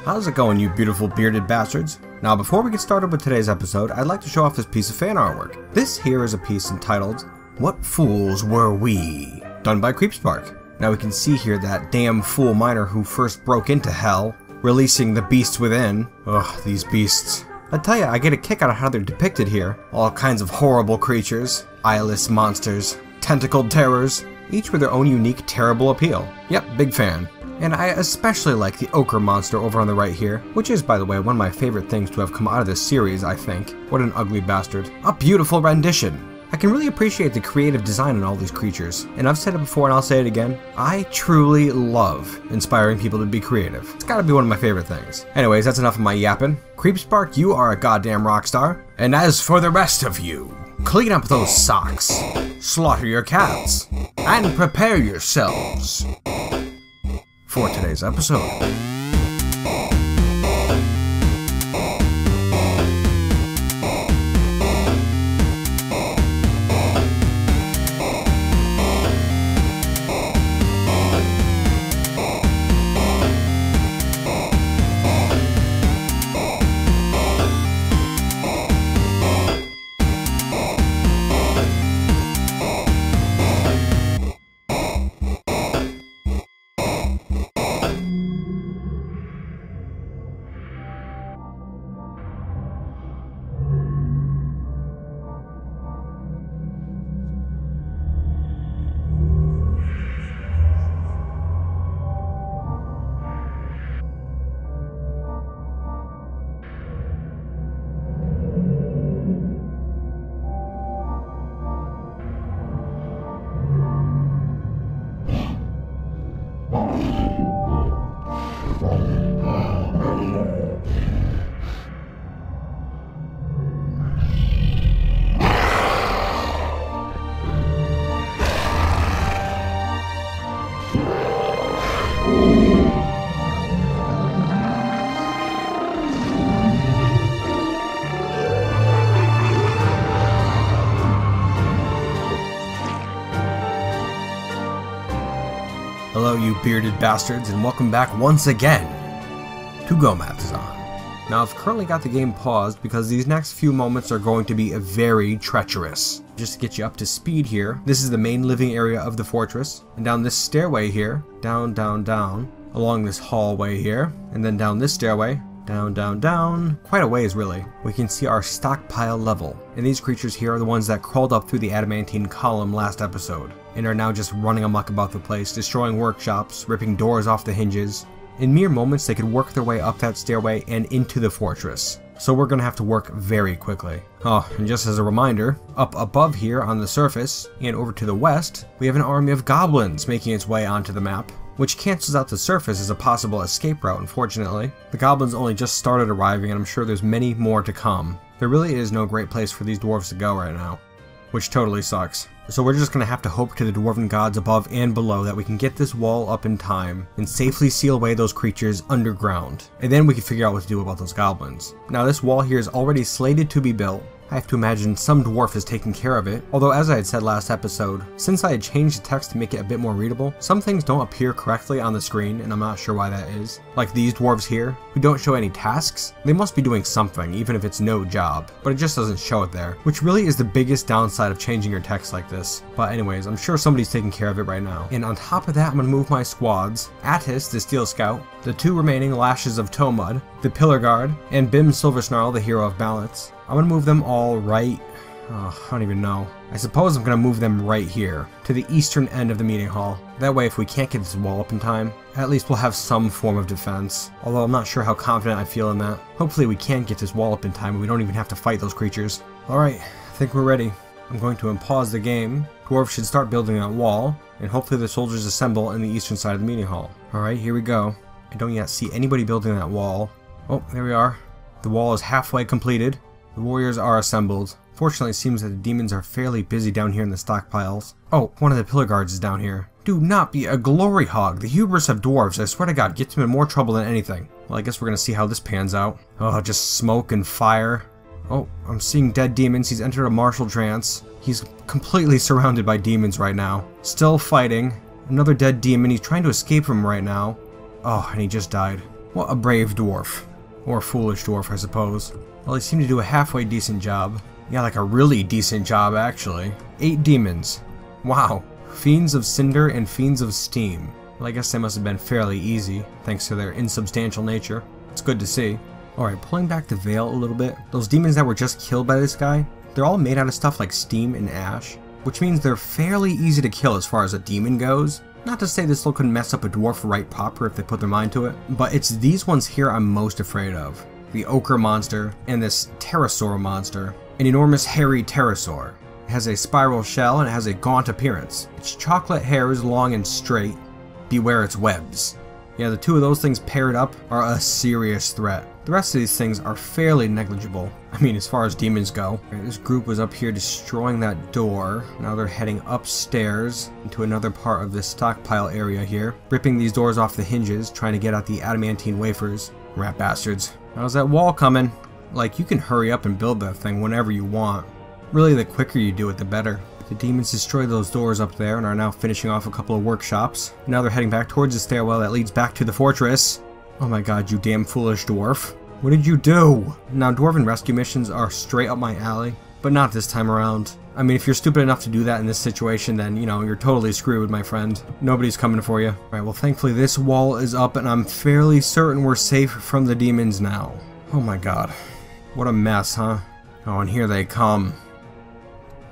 How's it going, you beautiful bearded bastards? Now, before we get started with today's episode, I'd like to show off this piece of fan artwork. This here is a piece entitled, "What Fools Were We?" done by Creepspark. Now we can see here that damn fool miner who first broke into hell, releasing the beasts within. Ugh, these beasts. I tell ya, I get a kick out of how they're depicted here. All kinds of horrible creatures, eyeless monsters, tentacled terrors, each with their own unique terrible appeal. Yep, big fan. And I especially like the ochre monster over on the right here, which is, by the way, one of my favorite things to have come out of this series, I think. What an ugly bastard. A beautiful rendition. I can really appreciate the creative design in all these creatures, and I've said it before and I'll say it again, I truly love inspiring people to be creative. It's gotta be one of my favorite things. Anyways, that's enough of my yapping. Creepspark, you are a goddamn rock star. And as for the rest of you, clean up those socks, slaughter your cats, and prepare yourselves for today's episode. Hello, you bearded bastards, and welcome back once again to Gomathzon. Now, I've currently got the game paused because these next few moments are going to be very treacherous. Just to get you up to speed here, this is the main living area of the fortress, and down this stairway here, down, along this hallway here, and then down this stairway, down, quite a ways really, we can see our stockpile level. And these creatures here are the ones that crawled up through the adamantine column last episode, and are now just running amok about the place, destroying workshops, ripping doors off the hinges. In mere moments they could work their way up that stairway and into the fortress, so we're gonna have to work very quickly. Oh, and just as a reminder, up above here on the surface, and over to the west, we have an army of goblins making its way onto the map, which cancels out the surface as a possible escape route, unfortunately. The goblins only just started arriving, and I'm sure there's many more to come. There really is no great place for these dwarves to go right now, which totally sucks. So we're just gonna have to hope to the dwarven gods above and below that we can get this wall up in time and safely seal away those creatures underground. And then we can figure out what to do about those goblins. Now this wall here is already slated to be built. I have to imagine some dwarf is taking care of it, although as I had said last episode, since I had changed the text to make it a bit more readable, some things don't appear correctly on the screen, and I'm not sure why that is. Like these dwarves here, who don't show any tasks. They must be doing something, even if it's no job, but it just doesn't show it there, which really is the biggest downside of changing your text like this. But anyways, I'm sure somebody's taking care of it right now. And on top of that, I'm gonna move my squads, Attis, the Steel Scout, the two remaining Lashes of Tomud, the Pillar Guard, and Bim Silversnarl, the Hero of Balance. I'm gonna move them all right, I don't even know. I suppose I'm gonna move them right here, to the eastern end of the meeting hall. That way if we can't get this wall up in time, at least we'll have some form of defense. Although I'm not sure how confident I feel in that. Hopefully we can get this wall up in time and we don't even have to fight those creatures. Alright, I think we're ready. I'm going to unpause the game. Dwarves should start building that wall, and hopefully the soldiers assemble in the eastern side of the meeting hall. Alright, here we go. I don't yet see anybody building that wall. Oh, there we are. The wall is halfway completed. The warriors are assembled. Fortunately, it seems that the demons are fairly busy down here in the stockpiles. Oh, one of the pillar guards is down here. Do not be a glory hog. The hubris of dwarves, I swear to God, gets them in more trouble than anything. Well, I guess we're gonna see how this pans out. Oh, just smoke and fire. Oh, I'm seeing dead demons. He's entered a martial trance. He's completely surrounded by demons right now. Still fighting. Another dead demon. He's trying to escape from him right now. Oh, and he just died. What a brave dwarf. Or foolish dwarf, I suppose. Well, he seemed to do a halfway decent job. Yeah, like a really decent job, actually. 8 demons. Wow. Fiends of Cinder and Fiends of Steam. Well, I guess they must have been fairly easy, thanks to their insubstantial nature. It's good to see. Alright, pulling back the veil a little bit. Those demons that were just killed by this guy, they're all made out of stuff like steam and ash, which means they're fairly easy to kill as far as a demon goes. Not to say this still couldn't mess up a dwarf right proper if they put their mind to it, but it's these ones here I'm most afraid of. The ochre monster and this pterosaur monster. An enormous hairy pterosaur. It has a spiral shell and it has a gaunt appearance. Its chocolate hair is long and straight. Beware its webs. Yeah, the two of those things paired up are a serious threat. The rest of these things are fairly negligible. I mean, as far as demons go. Right, this group was up here destroying that door. Now they're heading upstairs into another part of this stockpile area here. Ripping these doors off the hinges, trying to get out the adamantine wafers. Rat bastards. How's that wall coming? Like, you can hurry up and build that thing whenever you want. Really, the quicker you do it, the better. The demons destroyed those doors up there and are now finishing off a couple of workshops. Now they're heading back towards the stairwell that leads back to the fortress. Oh my god, you damn foolish dwarf. What did you do? Now, dwarven rescue missions are straight up my alley, but not this time around. I mean, if you're stupid enough to do that in this situation, then, you know, you're totally screwed, my friend. Nobody's coming for you. Alright, well, thankfully this wall is up, and I'm fairly certain we're safe from the demons now. Oh my god. What a mess, huh? Oh, and here they come.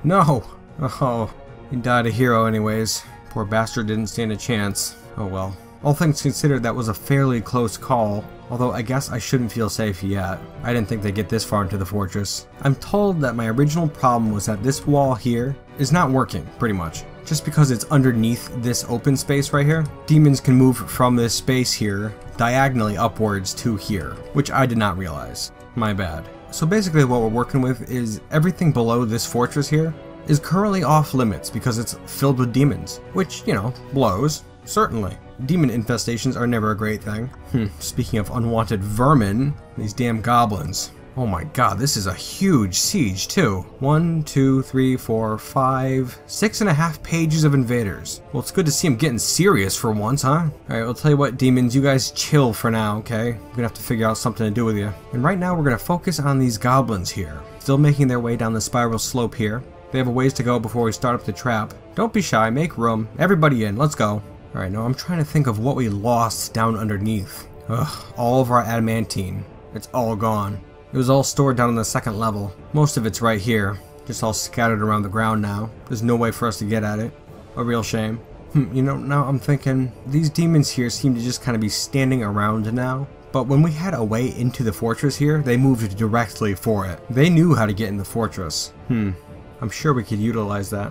No! Oh, he died a hero anyways. Poor bastard didn't stand a chance. Oh well. All things considered, that was a fairly close call. Although I guess I shouldn't feel safe yet. I didn't think they'd get this far into the fortress. I'm told that my original problem was that this wall here is not working, pretty much. Just because it's underneath this open space right here, demons can move from this space here diagonally upwards to here, which I did not realize. My bad. So basically what we're working with is everything below this fortress here is currently off limits because it's filled with demons, which, you know, blows, certainly. Demon infestations are never a great thing. Speaking of unwanted vermin, these damn goblins. Oh my god, this is a huge siege too. 1, 2, 3, 4, 5, 6.5 pages of invaders. Well, it's good to see them getting serious for once, huh? Alright, I'll tell you what, demons, you guys chill for now, okay? We're gonna have to figure out something to do with you. And right now we're gonna focus on these goblins here. Still making their way down the spiral slope here. They have a ways to go before we start up the trap. Don't be shy, make room. Everybody in, let's go. Alright, now I'm trying to think of what we lost down underneath. Ugh, all of our adamantine. It's all gone. It was all stored down on the second level. Most of it's right here. Just all scattered around the ground now. There's no way for us to get at it. A real shame. You know, now I'm thinking, these demons here seem to just kind of be standing around now. But when we had a way into the fortress here, they moved directly for it. They knew how to get in the fortress. I'm sure we could utilize that.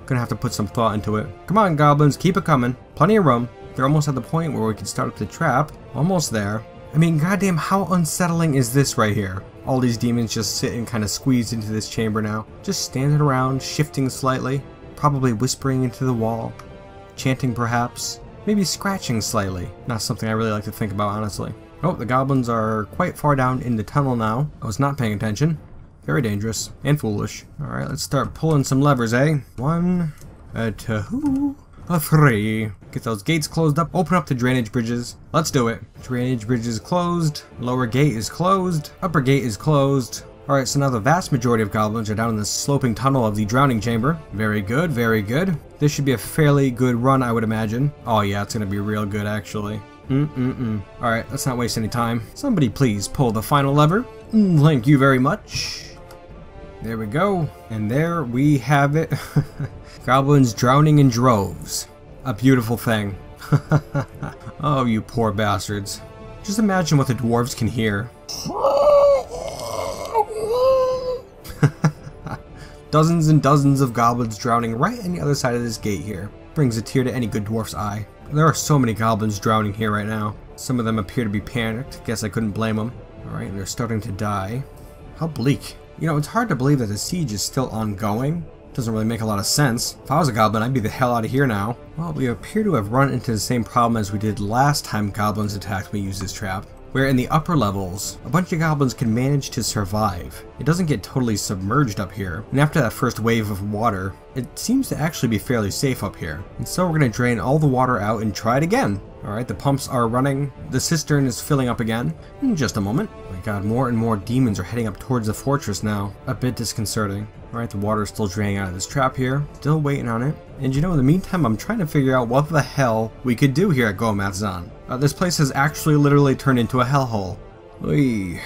Gonna have to put some thought into it. Come on, goblins, keep it coming. Plenty of room. They're almost at the point where we can start up the trap. Almost there. I mean, goddamn, how unsettling is this right here? All these demons just sitting kind of squeezed into this chamber now. Just standing around, shifting slightly. Probably whispering into the wall. Chanting perhaps. Maybe scratching slightly. Not something I really like to think about, honestly. Oh, the goblins are quite far down in the tunnel now. I was not paying attention. Very dangerous and foolish. Alright, let's start pulling some levers, eh? 1, 2, 3. Get those gates closed up. Open up the drainage bridges. Let's do it. Drainage bridge is closed. Lower gate is closed. Upper gate is closed. Alright, so now the vast majority of goblins are down in the sloping tunnel of the drowning chamber. Very good, very good. This should be a fairly good run, I would imagine. Oh yeah, it's gonna be real good, actually. Alright, let's not waste any time. Somebody please pull the final lever. Thank you very much. There we go. And there we have it. Goblins drowning in droves. A beautiful thing. Oh, you poor bastards. Just imagine what the dwarves can hear. Dozens and dozens of goblins drowning right on the other side of this gate here. Brings a tear to any good dwarf's eye. There are so many goblins drowning here right now. Some of them appear to be panicked. Guess I couldn't blame them. Alright, they're starting to die. How bleak. You know, it's hard to believe that the siege is still ongoing. Doesn't really make a lot of sense. If I was a goblin, I'd be the hell out of here now. Well, we appear to have run into the same problem as we did last time goblins attacked when we used this trap. Where in the upper levels, a bunch of goblins can manage to survive. It doesn't get totally submerged up here. And after that first wave of water, it seems to actually be fairly safe up here. And so we're going to drain all the water out and try it again. Alright, the pumps are running. The cistern is filling up again. In just a moment. Oh my god, more and more demons are heading up towards the fortress now. A bit disconcerting. Alright, the water is still draining out of this trap here. Still waiting on it. And you know, in the meantime, I'm trying to figure out what the hell we could do here at Gomathzon. This place has actually literally turned into a hellhole. Oy.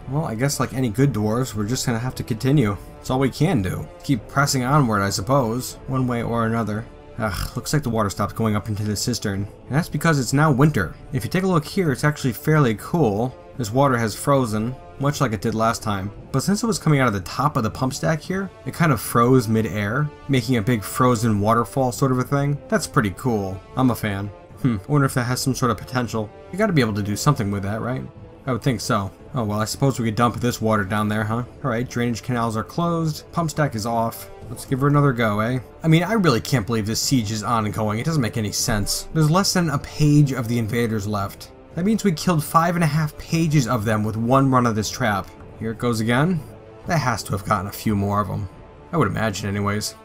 Well, I guess like any good dwarves, we're just gonna have to continue. That's all we can do. Keep pressing onward, I suppose, one way or another. Ugh, looks like the water stopped going up into the cistern. And that's because it's now winter. If you take a look here, it's actually fairly cool. This water has frozen, much like it did last time. But since it was coming out of the top of the pump stack here, it kind of froze mid-air, making a big frozen waterfall sort of a thing. That's pretty cool. I'm a fan. I wonder if that has some sort of potential. You gotta be able to do something with that, right? I would think so. Oh well, I suppose we could dump this water down there, huh? Alright, drainage canals are closed, pump stack is off. Let's give her another go, eh? I mean, I really can't believe this siege is ongoing. It doesn't make any sense. There's less than a page of the invaders left. That means we killed 5.5 pages of them with one run of this trap. Here it goes again. That has to have gotten a few more of them. I would imagine anyways.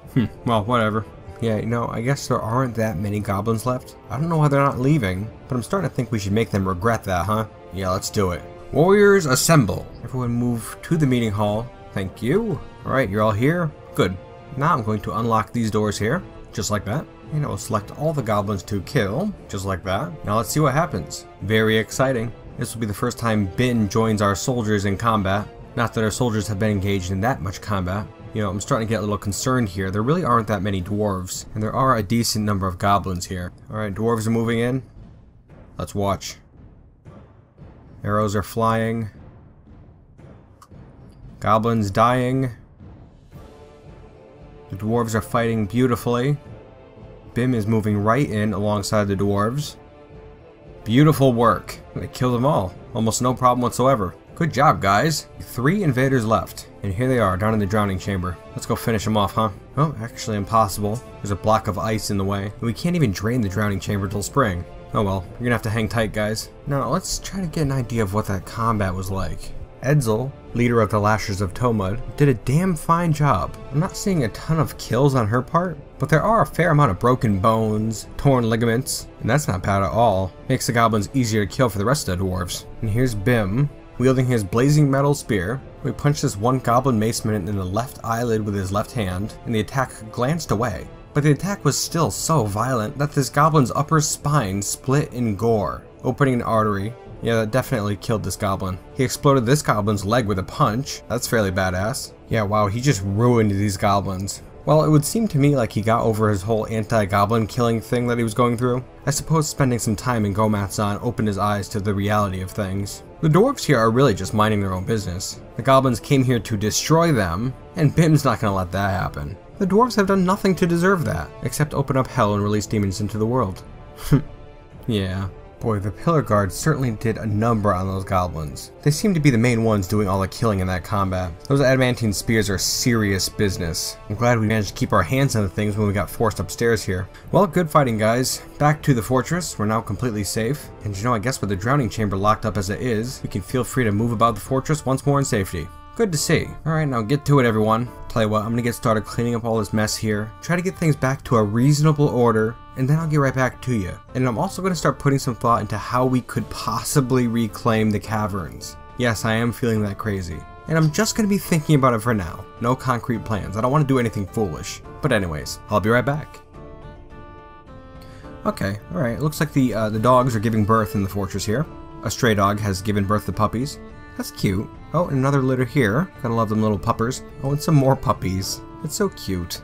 Well, whatever. Yeah, you know, I guess there aren't that many goblins left. I don't know why they're not leaving, but I'm starting to think we should make them regret that, huh? Yeah, let's do it. Warriors assemble. Everyone move to the meeting hall. Thank you. Alright, you're all here. Good. Now I'm going to unlock these doors here, just like that. And I will select all the goblins to kill, just like that. Now let's see what happens. Very exciting. This will be the first time Bin joins our soldiers in combat. Not that our soldiers have been engaged in that much combat. You know, I'm starting to get a little concerned here. There really aren't that many dwarves, and there are a decent number of goblins here. Alright, dwarves are moving in. Let's watch. Arrows are flying. Goblins dying. The dwarves are fighting beautifully. Bim is moving right in alongside the dwarves. Beautiful work. They killed them all. Almost no problem whatsoever. Good job, guys. 3 invaders left. And here they are, down in the drowning chamber. Let's go finish them off, huh? Oh, actually impossible. There's a block of ice in the way. We can't even drain the drowning chamber till spring. Oh well, you're gonna have to hang tight, guys. Now, let's try to get an idea of what that combat was like. Edsel, leader of the Lashers of Tomud, did a damn fine job. I'm not seeing a ton of kills on her part, but there are a fair amount of broken bones, torn ligaments, and that's not bad at all. Makes the goblins easier to kill for the rest of the dwarves. And here's Bim, wielding his blazing metal spear. We punched this one goblin maceman in the left eyelid with his left hand, and the attack glanced away. But the attack was still so violent that this goblin's upper spine split in gore, opening an artery. Yeah, that definitely killed this goblin. He exploded this goblin's leg with a punch. That's fairly badass. Yeah, wow, he just ruined these goblins. Well, it would seem to me like he got over his whole anti-goblin killing thing that he was going through. I suppose spending some time in Gomathzon opened his eyes to the reality of things. The dwarves here are really just minding their own business. The goblins came here to destroy them, and Bim's not gonna let that happen. The dwarves have done nothing to deserve that, except open up hell and release demons into the world. Yeah. Boy, the pillar guards certainly did a number on those goblins. They seem to be the main ones doing all the killing in that combat. Those adamantine spears are serious business. I'm glad we managed to keep our hands on the things when we got forced upstairs here. Well, good fighting, guys. Back to the fortress. We're now completely safe. And you know, I guess with the drowning chamber locked up as it is, we can feel free to move about the fortress once more in safety. Good to see. Alright, now get to it, everyone. Tell you what, I'm gonna get started cleaning up all this mess here, try to get things back to a reasonable order, and then I'll get right back to you. And I'm also gonna start putting some thought into how we could possibly reclaim the caverns. Yes, I am feeling that crazy. And I'm just gonna be thinking about it for now. No concrete plans. I don't want to do anything foolish. But anyways, I'll be right back. Okay, alright, looks like the dogs are giving birth in the fortress here. A stray dog has given birth to puppies. That's cute. Oh, and another litter here. Gotta love them little puppers. Oh, and some more puppies. It's so cute.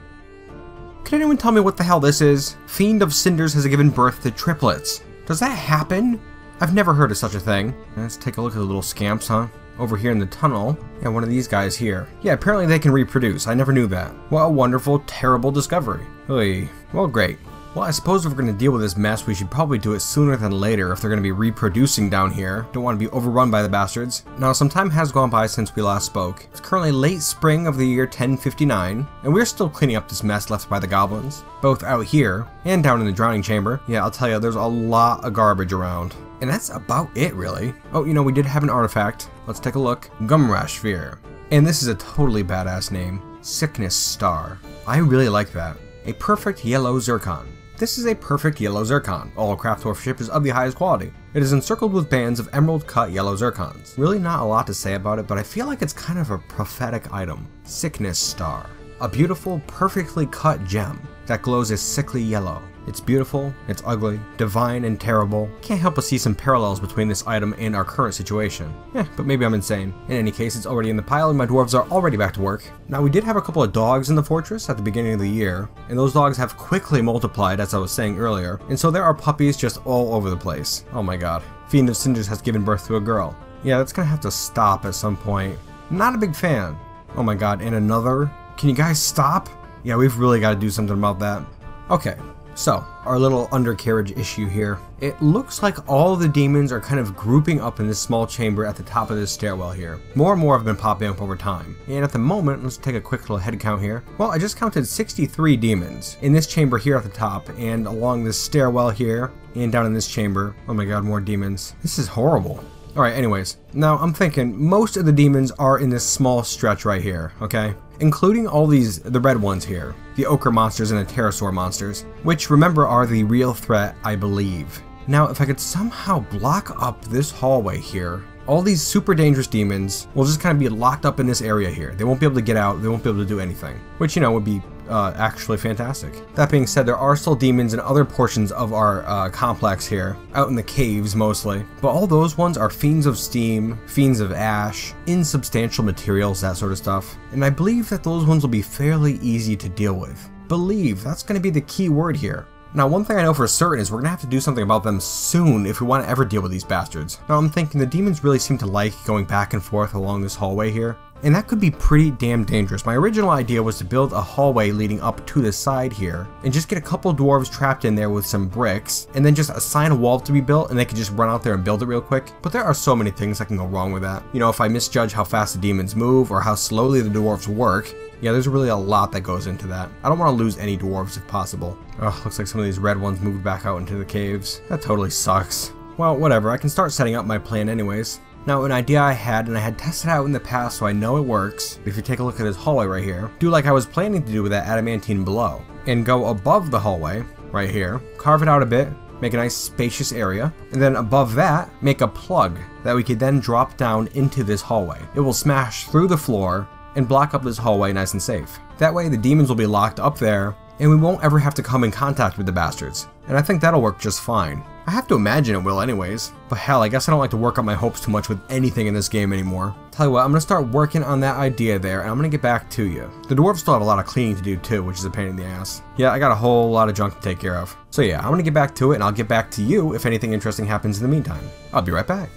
Can anyone tell me what the hell this is? Fiend of Cinders has given birth to triplets. Does that happen? I've never heard of such a thing. Let's take a look at the little scamps, huh? Over here in the tunnel. Yeah, one of these guys here. Yeah, apparently they can reproduce. I never knew that. What a wonderful, terrible discovery. Oy. Well, great. Well, I suppose if we're going to deal with this mess, we should probably do it sooner than later if they're going to be reproducing down here. Don't want to be overrun by the bastards. Now, some time has gone by since we last spoke. It's currently late spring of the year 1059, and we're still cleaning up this mess left by the goblins, both out here and down in the drowning chamber. Yeah, I'll tell you, there's a lot of garbage around. And that's about it, really. Oh, you know, we did have an artifact. Let's take a look. Gumrash Sphere. And this is a totally badass name. Sickness Star. I really like that. A perfect yellow zircon. This is a perfect yellow zircon. All craft workmanship is of the highest quality. It is encircled with bands of emerald cut yellow zircons. Really not a lot to say about it, but I feel like it's kind of a prophetic item. Sickness Star. A beautiful, perfectly cut gem that glows a sickly yellow. It's beautiful, it's ugly, divine, and terrible. Can't help but see some parallels between this item and our current situation. But maybe I'm insane. In any case, it's already in the pile and my dwarves are already back to work. Now, we did have a couple of dogs in the fortress at the beginning of the year, and those dogs have quickly multiplied, as I was saying earlier, and so there are puppies just all over the place. Oh my god. Fiend of Cinders has given birth to a girl. Yeah, that's gonna have to stop at some point. Not a big fan. Oh my god, and another? Can you guys stop? Yeah, we've really got to do something about that. Okay. So, our little undercarriage issue here. It looks like all the demons are kind of grouping up in this small chamber at the top of this stairwell here. More and more have been popping up over time. And at the moment, let's take a quick little head count here. Well, I just counted 63 demons in this chamber here at the top, and along this stairwell here, and down in this chamber. Oh my god, more demons. This is horrible. Alright, anyways, now I'm thinking most of the demons are in this small stretch right here, okay? Including all these, the red ones here, the ochre monsters and the pterosaur monsters, which remember are the real threat, I believe. Now, if I could somehow block up this hallway here, all these super dangerous demons will just kind of be locked up in this area here. They won't be able to get out, they won't be able to do anything, which, you know, would be actually fantastic. That being said, there are still demons in other portions of our complex here, out in the caves mostly, but all those ones are fiends of steam, fiends of ash, insubstantial materials, that sort of stuff, and I believe that those ones will be fairly easy to deal with. Believe, that's going to be the key word here. Now, one thing I know for certain is we're going to have to do something about them soon if we want to ever deal with these bastards. Now, I'm thinking the demons really seem to like going back and forth along this hallway here, and that could be pretty damn dangerous. My original idea was to build a hallway leading up to the side here, and just get a couple dwarves trapped in there with some bricks, and then just assign a wall to be built, and they could just run out there and build it real quick. But there are so many things that can go wrong with that. You know, if I misjudge how fast the demons move, or how slowly the dwarves work, yeah, there's really a lot that goes into that. I don't want to lose any dwarves if possible. Ugh, looks like some of these red ones moved back out into the caves. That totally sucks. Well, whatever, I can start setting up my plan anyways. Now, an idea I had, and I had tested out in the past so I know it works, if you take a look at this hallway right here, do like I was planning to do with that adamantine below, and go above the hallway, right here, carve it out a bit, make a nice spacious area, and then above that, make a plug that we could then drop down into this hallway. It will smash through the floor and block up this hallway nice and safe. That way the demons will be locked up there, and we won't ever have to come in contact with the bastards. And I think that'll work just fine. I have to imagine it will anyways, but hell, I guess I don't like to work up my hopes too much with anything in this game anymore. Tell you what, I'm gonna start working on that idea there, and I'm gonna get back to you. The dwarves still have a lot of cleaning to do too, which is a pain in the ass. Yeah, I got a whole lot of junk to take care of. So yeah, I'm gonna get back to it, and I'll get back to you if anything interesting happens in the meantime. I'll be right back.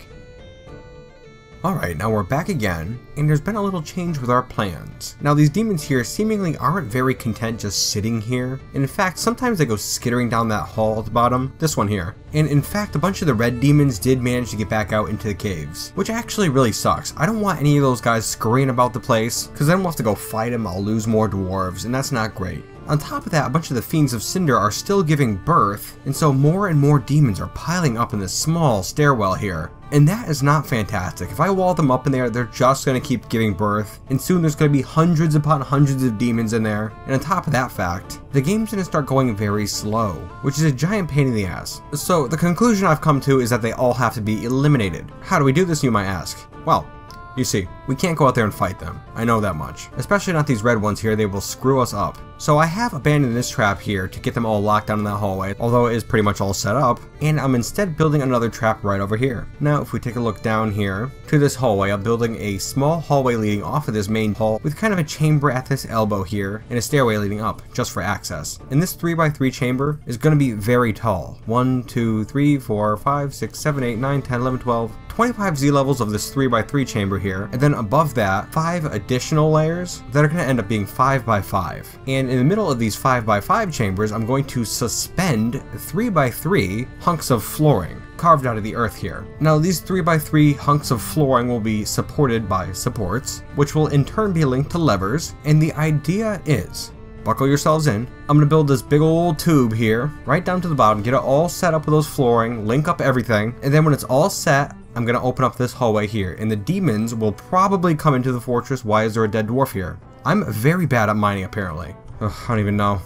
Alright, now we're back again, and there's been a little change with our plans. Now these demons here seemingly aren't very content just sitting here, and in fact sometimes they go skittering down that hall at the bottom, this one here. And in fact a bunch of the red demons did manage to get back out into the caves, which actually really sucks. I don't want any of those guys scurrying about the place, because then we'll have to go fight them, I'll lose more dwarves, and that's not great. On top of that, a bunch of the Fiends of Cinder are still giving birth, and so more and more demons are piling up in this small stairwell here. And that is not fantastic. If I wall them up in there, they're just going to keep giving birth, and soon there's going to be hundreds upon hundreds of demons in there. And on top of that fact, the game's going to start going very slow, which is a giant pain in the ass. So the conclusion I've come to is that they all have to be eliminated. How do we do this, you might ask? Well, you see, we can't go out there and fight them. I know that much. Especially not these red ones here, they will screw us up. So I have abandoned this trap here to get them all locked down in that hallway, although it is pretty much all set up, and I'm instead building another trap right over here. Now if we take a look down here to this hallway, I'm building a small hallway leading off of this main hall with kind of a chamber at this elbow here and a stairway leading up just for access. And this 3x3 chamber is going to be very tall. 1, 2, 3, 4, 5, 6, 7, 8, 9, 10, 11, 12, 25 Z levels of this 3x3 chamber here, and then above that, 5 additional layers that are going to end up being 5x5. And in the middle of these 5x5 chambers, I'm going to suspend 3x3 hunks of flooring carved out of the earth here. Now these 3x3 hunks of flooring will be supported by supports, which will in turn be linked to levers, and the idea is, buckle yourselves in, I'm going to build this big old tube here, right down to the bottom, get it all set up with those flooring, link up everything, and then when it's all set, I'm going to open up this hallway here, and the demons will probably come into the fortress. Why is there a dead dwarf here? I'm very bad at mining apparently. Ugh, I don't even know.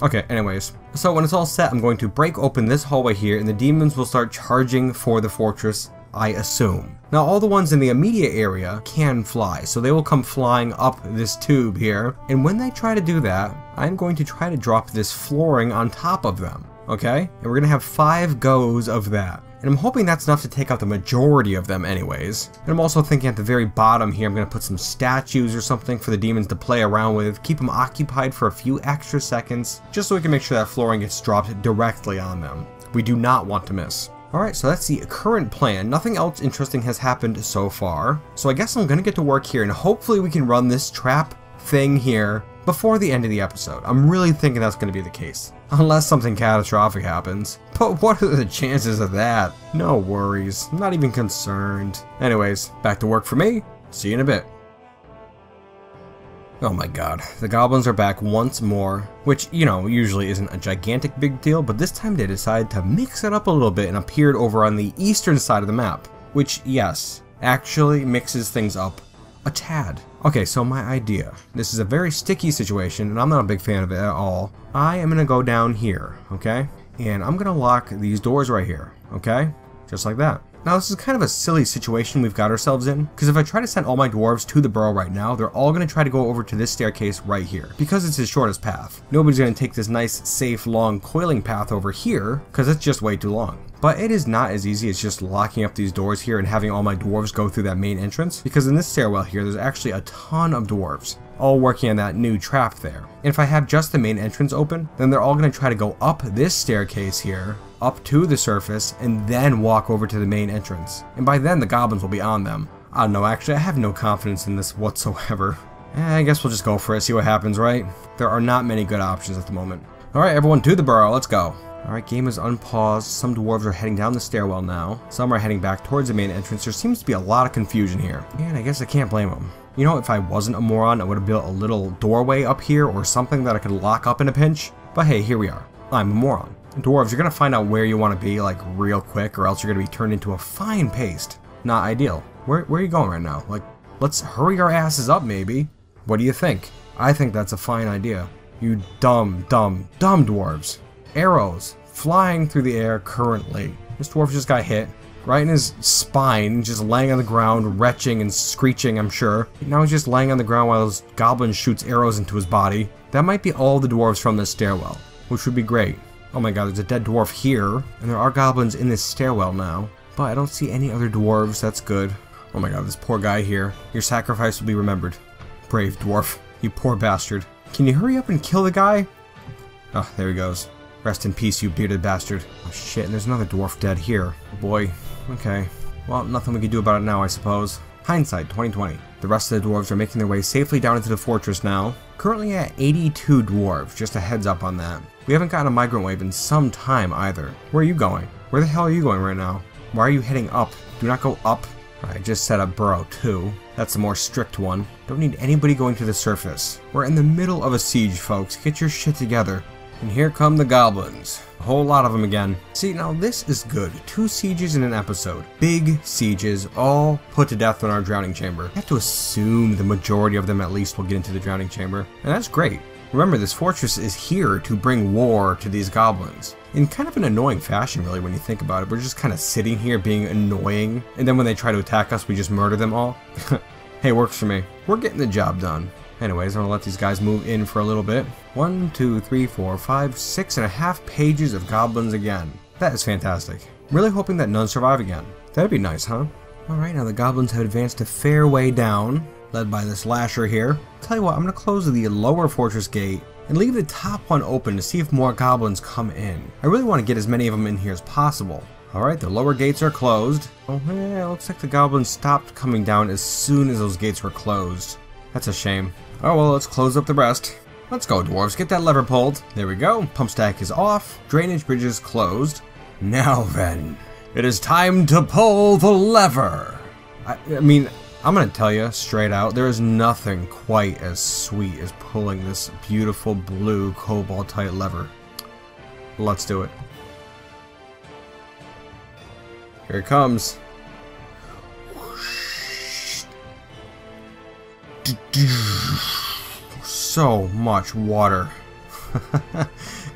Okay, anyways. So when it's all set, I'm going to break open this hallway here and the demons will start charging for the fortress, I assume. Now all the ones in the immediate area can fly, so they will come flying up this tube here. And when they try to do that, I'm going to try to drop this flooring on top of them. Okay? And we're gonna have 5 goes of that. And I'm hoping that's enough to take out the majority of them anyways. And I'm also thinking at the very bottom here, I'm gonna put some statues or something for the demons to play around with, keep them occupied for a few extra seconds, just so we can make sure that flooring gets dropped directly on them. We do not want to miss. Alright, so that's the current plan. Nothing else interesting has happened so far. So I guess I'm gonna get to work here and hopefully we can run this trap thing here before the end of the episode. I'm really thinking that's going to be the case. Unless something catastrophic happens. But what are the chances of that? No worries. I'm not even concerned. Anyways, back to work for me. See you in a bit. Oh my god. The goblins are back once more. Which, you know, usually isn't a gigantic big deal. But this time they decided to mix it up a little bit and appeared over on the eastern side of the map. Which, yes, actually mixes things up a tad. Okay, so my idea. This is a very sticky situation, and I'm not a big fan of it at all. I am gonna go down here, okay? And I'm gonna lock these doors right here, okay? Just like that. Now this is kind of a silly situation we've got ourselves in, because if I try to send all my dwarves to the burrow right now, they're all gonna try to go over to this staircase right here, because it's the shortest path. Nobody's gonna take this nice, safe, long, coiling path over here, because it's just way too long. But it is not as easy as just locking up these doors here and having all my dwarves go through that main entrance, because in this stairwell here, there's actually a ton of dwarves, all working on that new trap there. And if I have just the main entrance open, then they're all going to try to go up this staircase here, up to the surface, and then walk over to the main entrance. And by then, the goblins will be on them. I don't know, actually, I have no confidence in this whatsoever. I guess we'll just go for it, see what happens, right? There are not many good options at the moment. Alright, everyone to the burrow, let's go. Alright, game is unpaused. Some dwarves are heading down the stairwell now. Some are heading back towards the main entrance. There seems to be a lot of confusion here. And I guess I can't blame them. You know, if I wasn't a moron, I would have built a little doorway up here or something that I could lock up in a pinch. But hey, here we are. I'm a moron. Dwarves, you're going to find out where you want to be, like, real quick, or else you're going to be turned into a fine paste. Not ideal. Where are you going right now? Like, let's hurry our asses up, maybe. What do you think? I think that's a fine idea. You dumb dwarves. Arrows flying through the air currently. This dwarf just got hit right in his spine, just laying on the ground, retching and screeching, I'm sure. Now he's just laying on the ground while this goblin shoots arrows into his body. That might be all the dwarves from this stairwell, which would be great. Oh my god, there's a dead dwarf here, and there are goblins in this stairwell now, but I don't see any other dwarves. That's good. Oh my god, this poor guy here. Your sacrifice will be remembered. Brave dwarf. You poor bastard. Can you hurry up and kill the guy? Oh, there he goes. Rest in peace, you bearded bastard. Oh shit, and there's another dwarf dead here. Oh boy. Okay. Well, nothing we can do about it now, I suppose. Hindsight 2020. The rest of the dwarves are making their way safely down into the fortress now. Currently at 82 dwarves, just a heads up on that. We haven't gotten a migrant wave in some time either. Where are you going? Where the hell are you going right now? Why are you heading up? Do not go up. I just set up burrow 2. That's a more strict one. Don't need anybody going to the surface. We're in the middle of a siege, folks. Get your shit together. And here come the goblins. A whole lot of them again. See, now this is good. 2 sieges in an episode. Big sieges, all put to death in our drowning chamber. I have to assume the majority of them at least will get into the drowning chamber. And that's great. Remember, this fortress is here to bring war to these goblins. In kind of an annoying fashion, really, when you think about it. We're just kind of sitting here being annoying. And then when they try to attack us, we just murder them all. Hey, works for me. We're getting the job done. Anyways, I'm gonna let these guys move in for a little bit. 1, 2, 3, 4, 5, 6.5 pages of goblins again. That is fantastic. Really hoping that none survive again. That'd be nice, huh? Alright, now the goblins have advanced a fair way down, led by this lasher here. Tell you what, I'm gonna close the lower fortress gate and leave the top one open to see if more goblins come in. I really want to get as many of them in here as possible. Alright, the lower gates are closed. Oh yeah, it looks like the goblins stopped coming down as soon as those gates were closed. That's a shame. Oh well, let's close up the rest. Let's go, dwarves. Get that lever pulled. There we go. Pump stack is off. Drainage bridge is closed. Now then, it is time to pull the lever. I mean, I'm gonna tell you straight out, there is nothing quite as sweet as pulling this beautiful blue cobalt-type lever. Let's do it. Here it comes. so much water.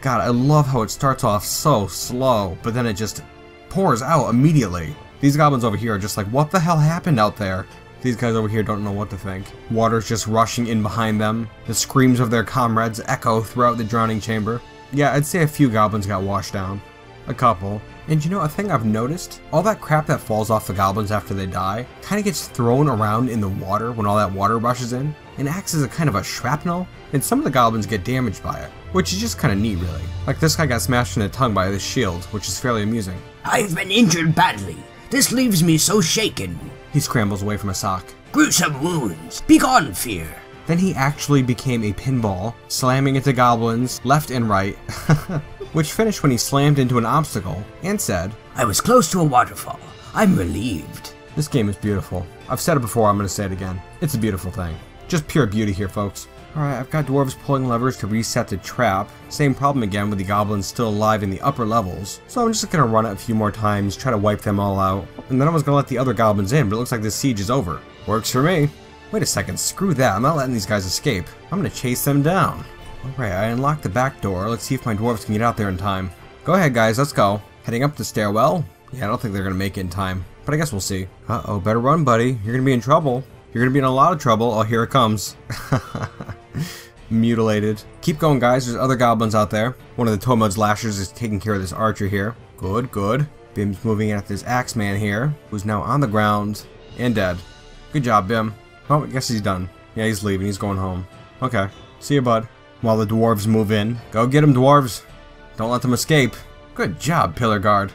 God, I love how it starts off so slow, but then it just pours out immediately. These goblins over here are just like, what the hell happened out there? These guys over here don't know what to think. Water's just rushing in behind them. The screams of their comrades echo throughout the drowning chamber. Yeah, I'd say a few goblins got washed down. A couple. And you know, a thing I've noticed? All that crap that falls off the goblins after they die kind of gets thrown around in the water when all that water rushes in, and acts as a kind of a shrapnel, and some of the goblins get damaged by it, which is just kind of neat, really. Like this guy got smashed in the tongue by this shield, which is fairly amusing. I've been injured badly. This leaves me so shaken. He scrambles away from a sock. Gruesome wounds. Begone, fear. Then he actually became a pinball, slamming into goblins left and right, which finished when he slammed into an obstacle and said, I was close to a waterfall. I'm relieved. This game is beautiful. I've said it before, I'm going to say it again. It's a beautiful thing. Just pure beauty here, folks. Alright, I've got dwarves pulling levers to reset the trap. Same problem again with the goblins still alive in the upper levels. So I'm just going to run it a few more times, try to wipe them all out. And then I was going to let the other goblins in, but it looks like this siege is over. Works for me. Wait a second, screw that. I'm not letting these guys escape. I'm going to chase them down. Alright, I unlocked the back door. Let's see if my dwarves can get out there in time. Go ahead, guys, let's go. Heading up the stairwell. Yeah, I don't think they're going to make it in time, but I guess we'll see. Uh-oh, better run, buddy. You're going to be in trouble. You're going to be in a lot of trouble. Oh, here it comes. Mutilated. Keep going, guys. There's other goblins out there. One of the Tomod's lashers is taking care of this archer here. Good, good. Bim's moving at this axeman here, who's now on the ground and dead. Good job, Bim. Oh, I guess he's done. Yeah, he's leaving. He's going home. Okay. See you, bud. While the dwarves move in. Go get him, dwarves. Don't let them escape. Good job, Pillar Guard.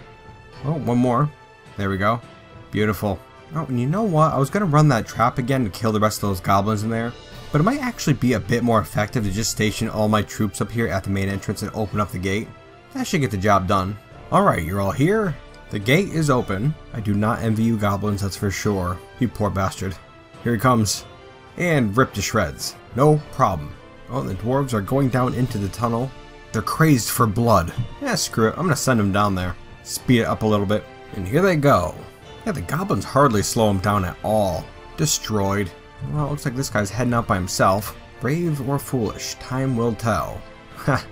Oh, one more. There we go. Beautiful. Oh, and you know what? I was going to run that trap again to kill the rest of those goblins in there. But it might actually be a bit more effective to just station all my troops up here at the main entrance and open up the gate. That should get the job done. Alright, you're all here. The gate is open. I do not envy you goblins, that's for sure. You poor bastard. Here he comes. And ripped to shreds. No problem. Oh, the dwarves are going down into the tunnel. They're crazed for blood. Yeah, screw it. I'm going to send them down there. Speed it up a little bit. And here they go. Yeah, the goblins hardly slow him down at all. Destroyed. Well, it looks like this guy's heading out by himself. Brave or foolish, time will tell. Ha!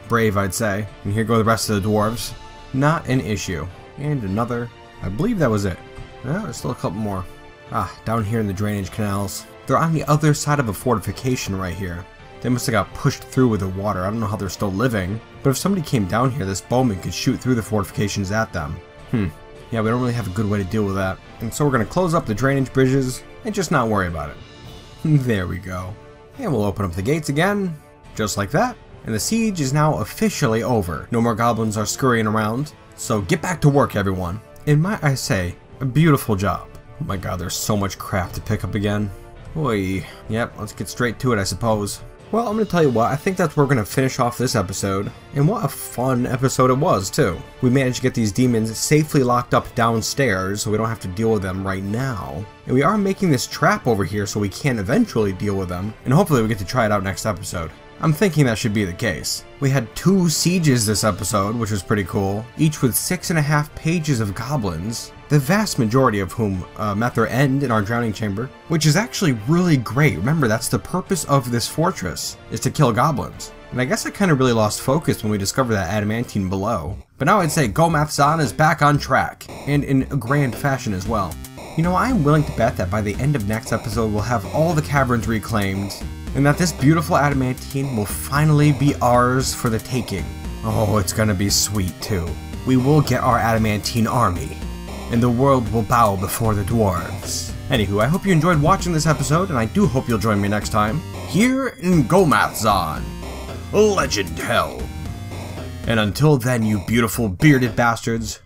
Brave, I'd say. And here go the rest of the dwarves. Not an issue. And another. I believe that was it. No, there's still a couple more. Ah, down here in the drainage canals. They're on the other side of a fortification right here. They must have got pushed through with the water. I don't know how they're still living. But if somebody came down here, this bowman could shoot through the fortifications at them. Yeah, we don't really have a good way to deal with that. And so we're going to close up the drainage bridges and just not worry about it. There we go. And we'll open up the gates again, just like that. And the siege is now officially over. No more goblins are scurrying around. So get back to work, everyone. And might I say, a beautiful job. Oh my god, there's so much crap to pick up again. Oy. Yep, let's get straight to it, I suppose. Well, I'm going to tell you what, I think that's where we're going to finish off this episode. And what a fun episode it was, too. We managed to get these demons safely locked up downstairs, so we don't have to deal with them right now. And we are making this trap over here so we can eventually deal with them. And hopefully we get to try it out next episode. I'm thinking that should be the case. We had 2 sieges this episode, which was pretty cool, each with 6.5 pages of goblins, the vast majority of whom met their end in our drowning chamber, which is actually really great. Remember, that's the purpose of this fortress, is to kill goblins. And I guess I kind of really lost focus when we discovered that adamantine below. But now I'd say Go Math Zon is back on track, and in a grand fashion as well. You know, I'm willing to bet that by the end of next episode we'll have all the caverns reclaimed, and that this beautiful adamantine will finally be ours for the taking. Oh, it's gonna be sweet too. We will get our adamantine army, and the world will bow before the dwarves. Anywho, I hope you enjoyed watching this episode, and I do hope you'll join me next time, here in Go Math Zon Legend Hell. And until then, you beautiful bearded bastards,